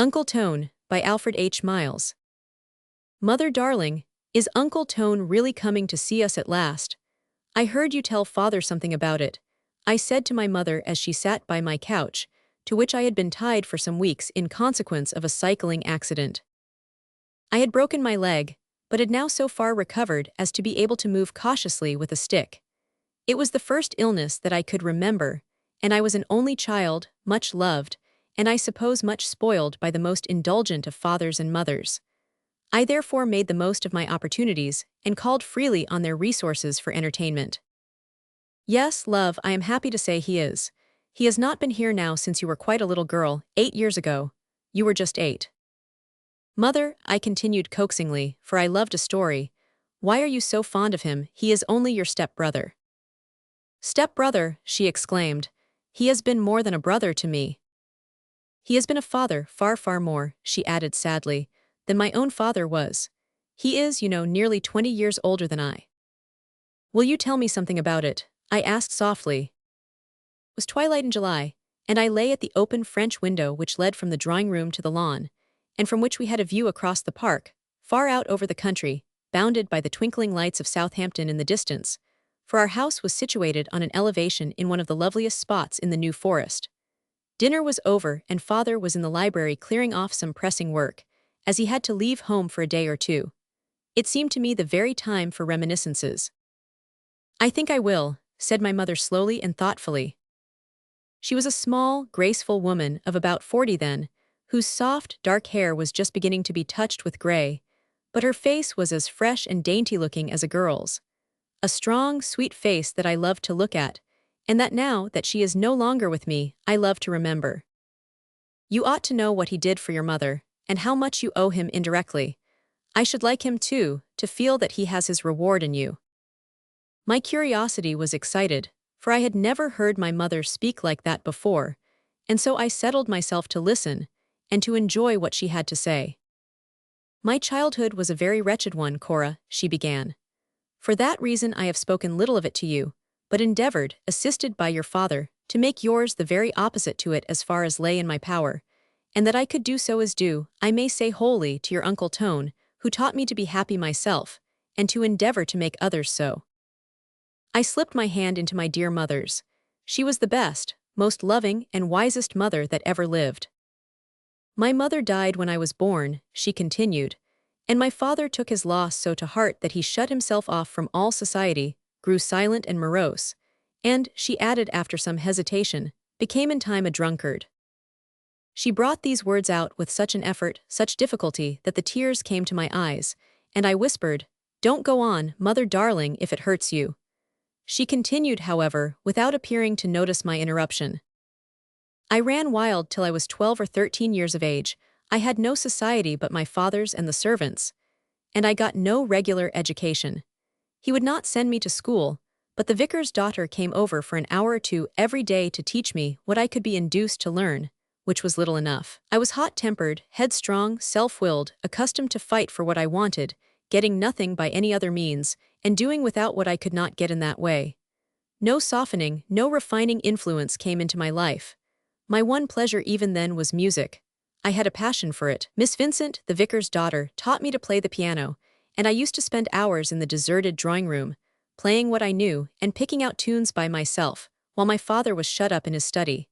Uncle Tone by Alfred H. Mother darling, is Uncle Tone really coming to see us at last? I heard you tell father something about it, I said to my mother as she sat by my couch, to which I had been tied for some weeks in consequence of a cycling accident. I had broken my leg, but had now so far recovered as to be able to move cautiously with a stick. It was the first illness that I could remember, and I was an only child, much loved, and I suppose much spoiled by the most indulgent of fathers and mothers. I therefore made the most of my opportunities and called freely on their resources for entertainment. Yes, love, I am happy to say he is. He has not been here now since you were quite a little girl, 8 years ago. You were just 8. Mother, I continued coaxingly, for I loved a story. Why are you so fond of him? He is only your step-brother. Step-brother, she exclaimed. He has been more than a brother to me. He has been a father, far, far more, she added sadly, than my own father was. He is, you know, nearly 20 years older than I. Will you tell me something about it? I asked softly. It was twilight in July, and I lay at the open French window which led from the drawing room to the lawn, and from which we had a view across the park, far out over the country, bounded by the twinkling lights of Southampton in the distance, for our house was situated on an elevation in one of the loveliest spots in the New Forest. Dinner was over and father was in the library clearing off some pressing work, as he had to leave home for a day or two. It seemed to me the very time for reminiscences. I think I will, said my mother slowly and thoughtfully. She was a small, graceful woman of about 40 then, whose soft, dark hair was just beginning to be touched with gray, but her face was as fresh and dainty-looking as a girl's. A strong, sweet face that I loved to look at, and that now that she is no longer with me, I love to remember. You ought to know what he did for your mother, and how much you owe him indirectly. I should like him, too, to feel that he has his reward in you. My curiosity was excited, for I had never heard my mother speak like that before, and so I settled myself to listen, and to enjoy what she had to say. My childhood was a very wretched one, Cora, she began. For that reason I have spoken little of it to you, but endeavored, assisted by your father, to make yours the very opposite to it as far as lay in my power, and that I could do so as due, I may say wholly, to your Uncle Tone, who taught me to be happy myself, and to endeavor to make others so. I slipped my hand into my dear mother's. She was the best, most loving, and wisest mother that ever lived. My mother died when I was born, she continued, and my father took his loss so to heart that he shut himself off from all society, grew silent and morose, and, she added after some hesitation, became in time a drunkard. She brought these words out with such an effort, such difficulty, that the tears came to my eyes, and I whispered, Don't go on, mother darling, if it hurts you. She continued, however, without appearing to notice my interruption. I ran wild till I was 12 or 13 years of age. I had no society but my father's and the servants, and I got no regular education. He would not send me to school, but the vicar's daughter came over for an hour or two every day to teach me what I could be induced to learn, which was little enough. I was hot-tempered, headstrong, self-willed, accustomed to fight for what I wanted, getting nothing by any other means, and doing without what I could not get in that way. No softening, no refining influence came into my life. My one pleasure even then was music. I had a passion for it. Miss Vincent, the vicar's daughter, taught me to play the piano, and I used to spend hours in the deserted drawing room, playing what I knew and picking out tunes by myself, while my father was shut up in his study.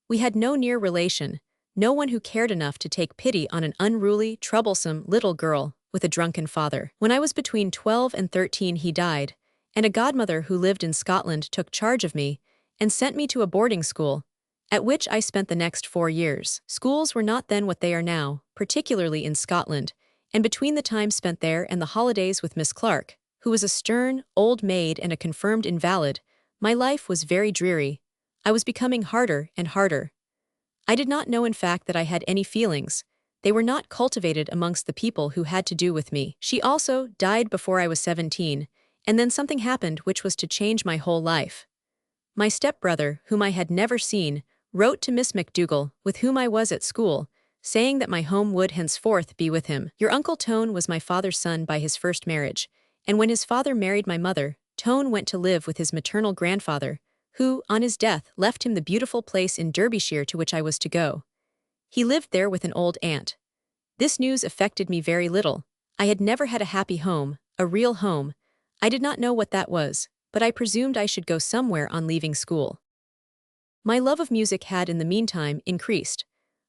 We had no near relation, no one who cared enough to take pity on an unruly, troublesome little girl with a drunken father. When I was between 12 and 13 he died, and a godmother who lived in Scotland took charge of me and sent me to a boarding school, at which I spent the next 4 years. Schools were not then what they are now, particularly in Scotland, and between the time spent there and the holidays with Miss Clark, who was a stern, old maid and a confirmed invalid, my life was very dreary. I was becoming harder and harder. I did not know in fact that I had any feelings. They were not cultivated amongst the people who had to do with me. She also died before I was 17, and then something happened which was to change my whole life. My stepbrother, whom I had never seen, wrote to Miss McDougall, with whom I was at school, saying that my home would henceforth be with him. Your Uncle Tone was my father's son by his first marriage, and when his father married my mother, Tone went to live with his maternal grandfather, who, on his death, left him the beautiful place in Derbyshire to which I was to go. He lived there with an old aunt. This news affected me very little. I had never had a happy home, a real home. I did not know what that was, but I presumed I should go somewhere on leaving school. My love of music had in the meantime increased.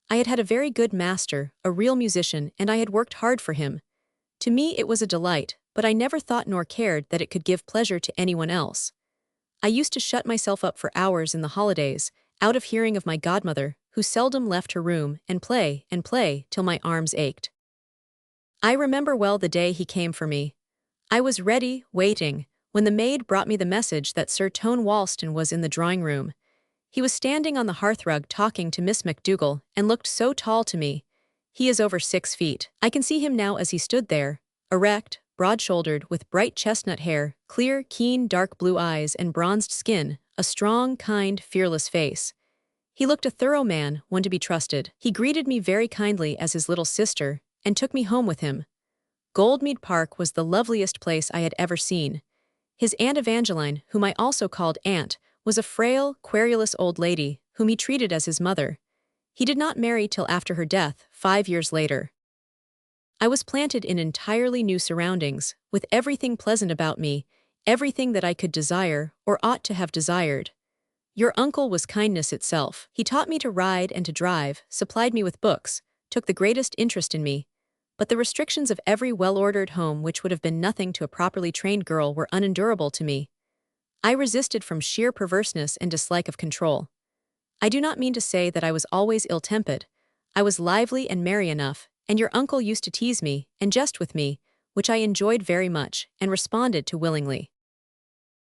I had had a very good master, a real musician, and I had worked hard for him. To me it was a delight, but I never thought nor cared that it could give pleasure to anyone else. I used to shut myself up for hours in the holidays, out of hearing of my godmother, who seldom left her room, and play, till my arms ached. I remember well the day he came for me. I was ready, waiting, when the maid brought me the message that Sir Tone Walston was in the drawing-room. He was standing on the hearthrug talking to Miss McDougall, and looked so tall to me. He is over 6 feet. I can see him now as he stood there, erect, broad-shouldered, with bright chestnut hair, clear, keen, dark blue eyes and bronzed skin, a strong, kind, fearless face. He looked a thorough man, one to be trusted. He greeted me very kindly as his little sister, and took me home with him. Goldmead Park was the loveliest place I had ever seen. His Aunt Evangeline, whom I also called Aunt, was a frail, querulous old lady, whom he treated as his mother. He did not marry till after her death, 5 years later. I was planted in entirely new surroundings, with everything pleasant about me, everything that I could desire, or ought to have desired. Your uncle was kindness itself. He taught me to ride and to drive, supplied me with books, took the greatest interest in me. But the restrictions of every well-ordered home which would have been nothing to a properly trained girl were unendurable to me. I resisted from sheer perverseness and dislike of control. I do not mean to say that I was always ill-tempered. I was lively and merry enough, and your uncle used to tease me and jest with me, which I enjoyed very much and responded to willingly.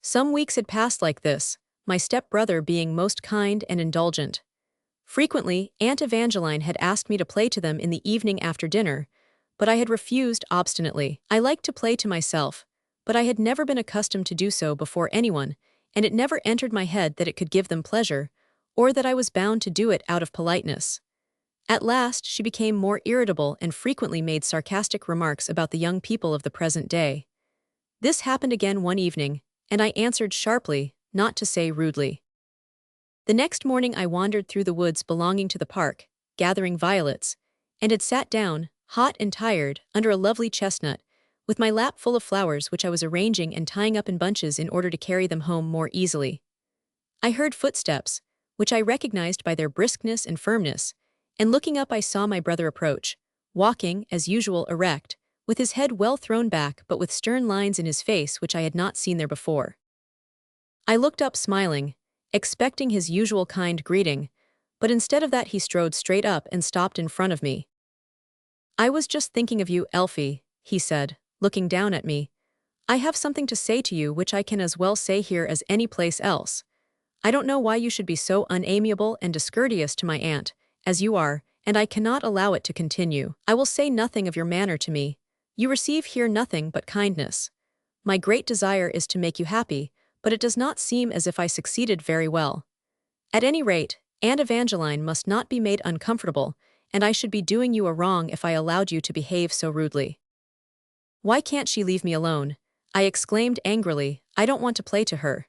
Some weeks had passed like this, my step-brother being most kind and indulgent. Frequently, Aunt Evangeline had asked me to play to them in the evening after dinner, but I had refused obstinately. I liked to play to myself, but I had never been accustomed to do so before anyone, and it never entered my head that it could give them pleasure, or that I was bound to do it out of politeness. At last she became more irritable and frequently made sarcastic remarks about the young people of the present day. This happened again one evening, and I answered sharply, not to say rudely. The next morning I wandered through the woods belonging to the park, gathering violets, and had sat down, hot and tired, under a lovely chestnut, with my lap full of flowers which I was arranging and tying up in bunches in order to carry them home more easily. I heard footsteps, which I recognized by their briskness and firmness, and looking up I saw my brother approach, walking, as usual, erect, with his head well thrown back but with stern lines in his face which I had not seen there before. I looked up smiling, expecting his usual kind greeting, but instead of that he strode straight up and stopped in front of me. "I was just thinking of you, Elfie," he said, looking down at me. "I have something to say to you which I can as well say here as any place else. I don't know why you should be so unamiable and discourteous to my aunt, as you are, and I cannot allow it to continue. I will say nothing of your manner to me. You receive here nothing but kindness. My great desire is to make you happy, but it does not seem as if I succeeded very well. At any rate, Aunt Evangeline must not be made uncomfortable, and I should be doing you a wrong if I allowed you to behave so rudely." "Why can't she leave me alone?" I exclaimed angrily. "I don't want to play to her."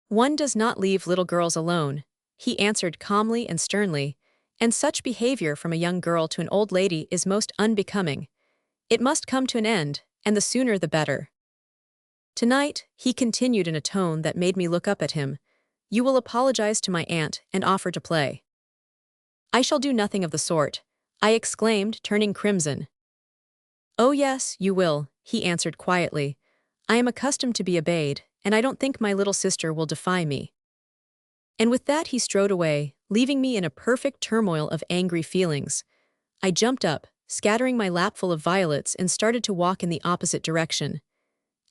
"One does not leave little girls alone," he answered calmly and sternly, "and such behavior from a young girl to an old lady is most unbecoming. It must come to an end, and the sooner the better. Tonight," he continued in a tone that made me look up at him, "you will apologize to my aunt and offer to play." "I shall do nothing of the sort," I exclaimed, turning crimson. "Oh yes, you will," he answered quietly. "I am accustomed to be obeyed, and I don't think my little sister will defy me." And with that he strode away, leaving me in a perfect turmoil of angry feelings. I jumped up, scattering my lapful of violets, and started to walk in the opposite direction.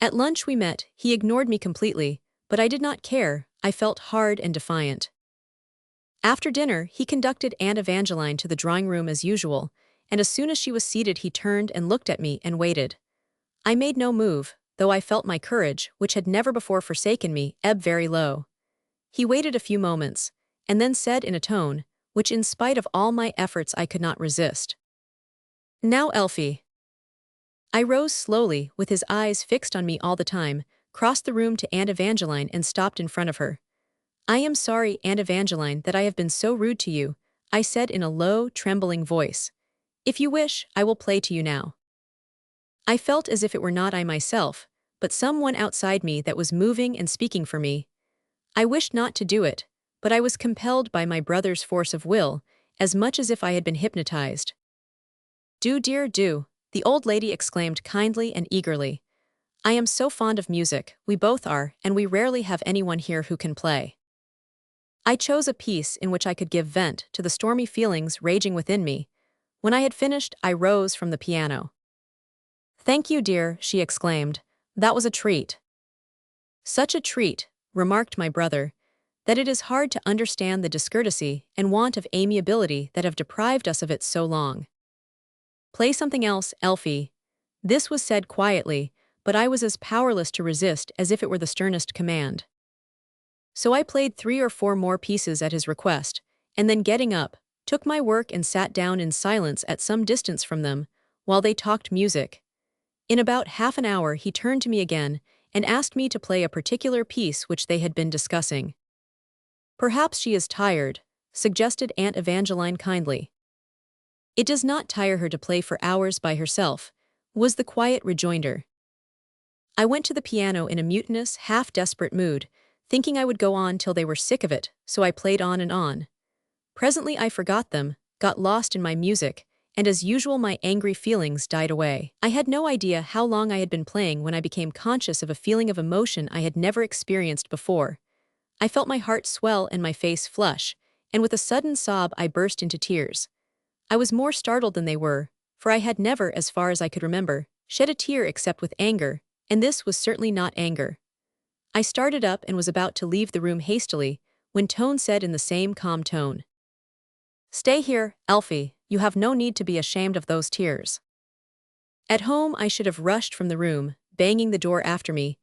At lunch we met. He ignored me completely, but I did not care. I felt hard and defiant. After dinner, he conducted Aunt Evangeline to the drawing-room as usual, and as soon as she was seated he turned and looked at me and waited. I made no move, though I felt my courage, which had never before forsaken me, ebb very low. He waited a few moments, and then said in a tone, which in spite of all my efforts I could not resist, "Now, Elfie." I rose slowly, with his eyes fixed on me all the time, crossed the room to Aunt Evangeline and stopped in front of her. "I am sorry, Aunt Evangeline, that I have been so rude to you. I said in a low, trembling voice. If you wish, I will play to you now. I felt as if it were not I myself, but someone outside me that was moving and speaking for me. I wished not to do it, but I was compelled by my brother's force of will, as much as if I had been hypnotized. Do, dear, do, the old lady exclaimed kindly and eagerly. I am so fond of music, we both are, and we rarely have anyone here who can play. I chose a piece in which I could give vent to the stormy feelings raging within me. When I had finished, I rose from the piano. Thank you, dear, she exclaimed. That was a treat. Such a treat, remarked my brother, that it is hard to understand the discourtesy and want of amiability that have deprived us of it so long. Play something else, Elfie. This was said quietly, but I was as powerless to resist as if it were the sternest command. So I played 3 or 4 more pieces at his request, and then getting up, took my work and sat down in silence at some distance from them, while they talked music. In about half an hour he turned to me again and asked me to play a particular piece which they had been discussing. Perhaps she is tired, suggested Aunt Evangeline kindly. It does not tire her to play for hours by herself, was the quiet rejoinder. I went to the piano in a mutinous, half-desperate mood, thinking I would go on till they were sick of it, so I played on and on. Presently I forgot them, got lost in my music, and as usual my angry feelings died away. I had no idea how long I had been playing when I became conscious of a feeling of emotion I had never experienced before. I felt my heart swell and my face flush, and with a sudden sob I burst into tears. I was more startled than they were, for I had never, as far as I could remember, shed a tear except with anger, and this was certainly not anger. I started up and was about to leave the room hastily, when Tone said in the same calm tone, Stay here, Elfie, you have no need to be ashamed of those tears. At home I should have rushed from the room, banging the door after me.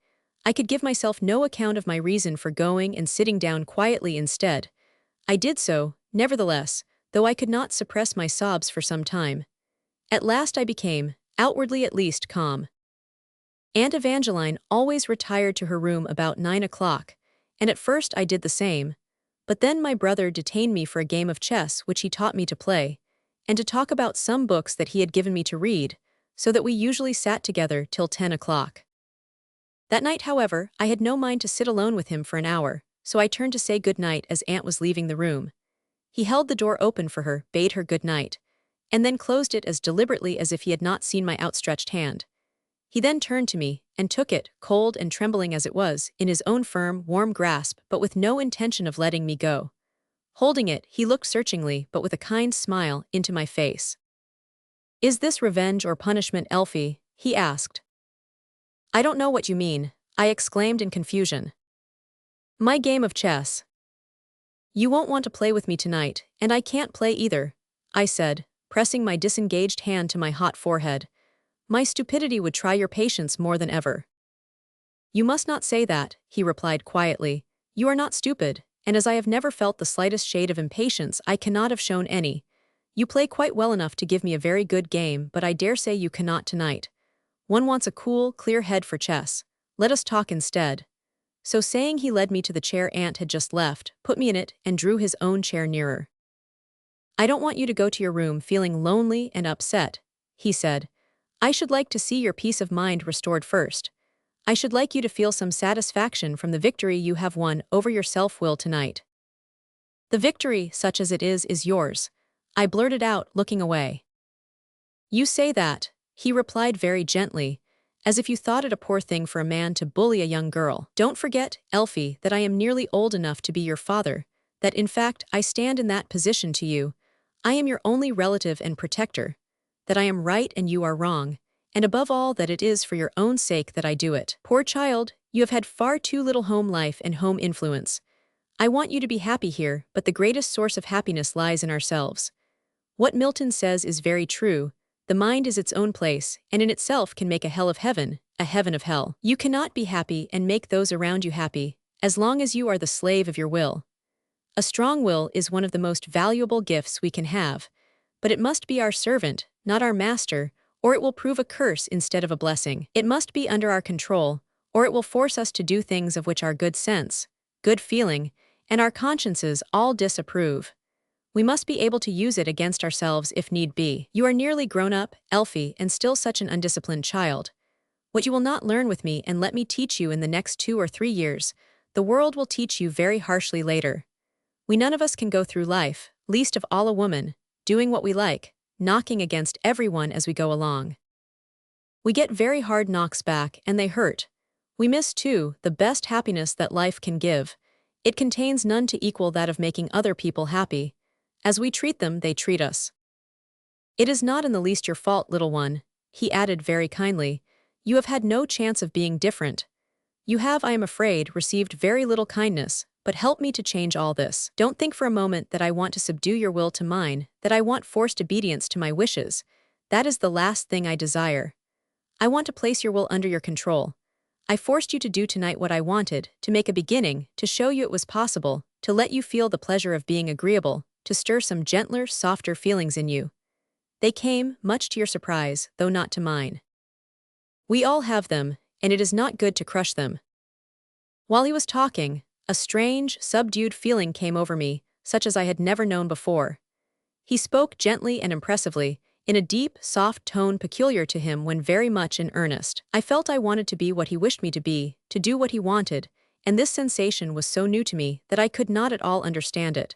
I could give myself no account of my reason for going and sitting down quietly instead. I did so, nevertheless, though I could not suppress my sobs for some time. At last I became, outwardly at least, calm. Aunt Evangeline always retired to her room about 9 o'clock, and at first I did the same, but then my brother detained me for a game of chess which he taught me to play, and to talk about some books that he had given me to read, so that we usually sat together till 10 o'clock. That night, however, I had no mind to sit alone with him for an hour, so I turned to say good night as Aunt was leaving the room. He held the door open for her, bade her good night, and then closed it as deliberately as if he had not seen my outstretched hand. He then turned to me, and took it, cold and trembling as it was, in his own firm, warm grasp, but with no intention of letting me go. Holding it, he looked searchingly, but with a kind smile, into my face. Is this revenge or punishment, Elfie? He asked. I don't know what you mean, I exclaimed in confusion. My game of chess. You won't want to play with me tonight, and I can't play either, I said, pressing my disengaged hand to my hot forehead. My stupidity would try your patience more than ever. You must not say that, he replied quietly. You are not stupid, and as I have never felt the slightest shade of impatience, I cannot have shown any. You play quite well enough to give me a very good game, but I dare say you cannot tonight. One wants a cool, clear head for chess. Let us talk instead. So saying, he led me to the chair Aunt had just left, put me in it, and drew his own chair nearer. I don't want you to go to your room feeling lonely and upset, he said. I should like to see your peace of mind restored first. I should like you to feel some satisfaction from the victory you have won over your self-will tonight. The victory, such as it is yours, I blurted out, looking away. You say that, he replied very gently, as if you thought it a poor thing for a man to bully a young girl. Don't forget, Elfie, that I am nearly old enough to be your father, that in fact I stand in that position to you. I am your only relative and protector, that I am right and you are wrong, and above all that it is for your own sake that I do it. Poor child, you have had far too little home life and home influence. I want you to be happy here, but the greatest source of happiness lies in ourselves. What Milton says is very true. The mind is its own place, and in itself can make a hell of heaven, a heaven of hell. You cannot be happy and make those around you happy, as long as you are the slave of your will. A strong will is one of the most valuable gifts we can have, but it must be our servant, not our master, or it will prove a curse instead of a blessing. It must be under our control, or it will force us to do things of which our good sense, good feeling, and our consciences all disapprove. We must be able to use it against ourselves if need be. You are nearly grown up, Elfie, and still such an undisciplined child. What you will not learn with me and let me teach you in the next 2 or 3 years, the world will teach you very harshly later. We none of us can go through life, least of all a woman, doing what we like, knocking against everyone as we go along. We get very hard knocks back, and they hurt. We miss, too, the best happiness that life can give. It contains none to equal that of making other people happy. As we treat them, they treat us. It is not in the least your fault, little one, he added very kindly. You have had no chance of being different. You have, I am afraid, received very little kindness, but help me to change all this. Don't think for a moment that I want to subdue your will to mine, that I want forced obedience to my wishes. That is the last thing I desire. I want to place your will under your control. I forced you to do tonight what I wanted, to make a beginning, to show you it was possible, to let you feel the pleasure of being agreeable, to stir some gentler, softer feelings in you. They came, much to your surprise, though not to mine. We all have them, and it is not good to crush them. While he was talking, a strange, subdued feeling came over me, such as I had never known before. He spoke gently and impressively, in a deep, soft tone peculiar to him when very much in earnest. I felt I wanted to be what he wished me to be, to do what he wanted, and this sensation was so new to me that I could not at all understand it.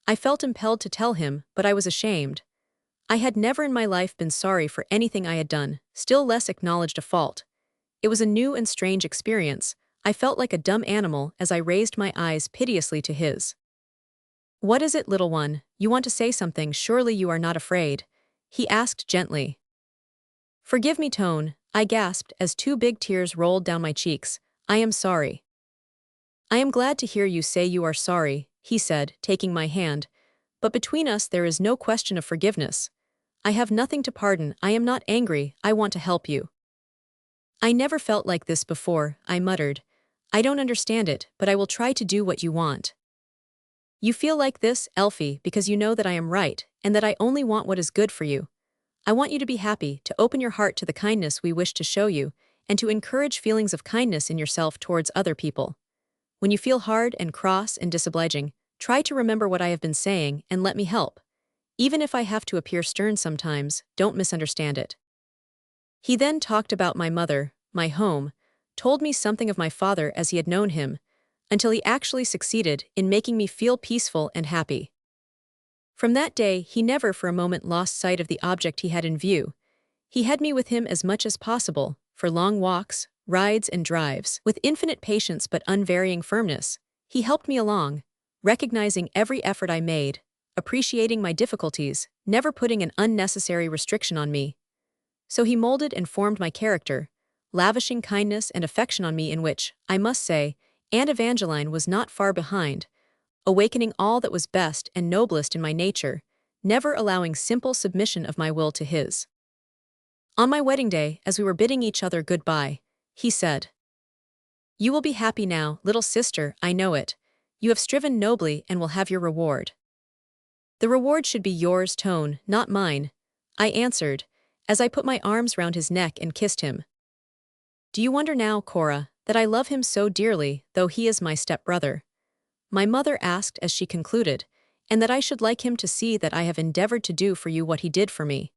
I felt impelled to tell him, but I was ashamed. I had never in my life been sorry for anything I had done, still less acknowledged a fault. It was a new and strange experience. I felt like a dumb animal as I raised my eyes piteously to his. What is it, little one? You want to say something, surely you are not afraid? He asked gently. Forgive me, Tone, I gasped as 2 big tears rolled down my cheeks. I am sorry. I am glad to hear you say you are sorry, he said, taking my hand. But between us there is no question of forgiveness. I have nothing to pardon, I am not angry, I want to help you. I never felt like this before, I muttered. I don't understand it, but I will try to do what you want. You feel like this, Elfie, because you know that I am right, and that I only want what is good for you. I want you to be happy, to open your heart to the kindness we wish to show you, and to encourage feelings of kindness in yourself towards other people. When you feel hard and cross and disobliging, try to remember what I have been saying and let me help. Even if I have to appear stern sometimes, don't misunderstand it. He then talked about my mother, my home, told me something of my father as he had known him, until he actually succeeded in making me feel peaceful and happy. From that day, he never for a moment lost sight of the object he had in view. He had me with him as much as possible, for long walks, rides and drives. With infinite patience but unvarying firmness, he helped me along, recognizing every effort I made, appreciating my difficulties, never putting an unnecessary restriction on me. So he molded and formed my character, lavishing kindness and affection on me in which, I must say, Aunt Evangeline was not far behind, awakening all that was best and noblest in my nature, never allowing simple submission of my will to his. On my wedding day, as we were bidding each other goodbye, he said, You will be happy now, little sister, I know it. You have striven nobly and will have your reward. The reward should be yours, Tone, not mine, I answered, as I put my arms round his neck and kissed him. Do you wonder now, Cora, that I love him so dearly, though he is my step-brother? My mother asked as she concluded, and that I should like him to see that I have endeavored to do for you what he did for me.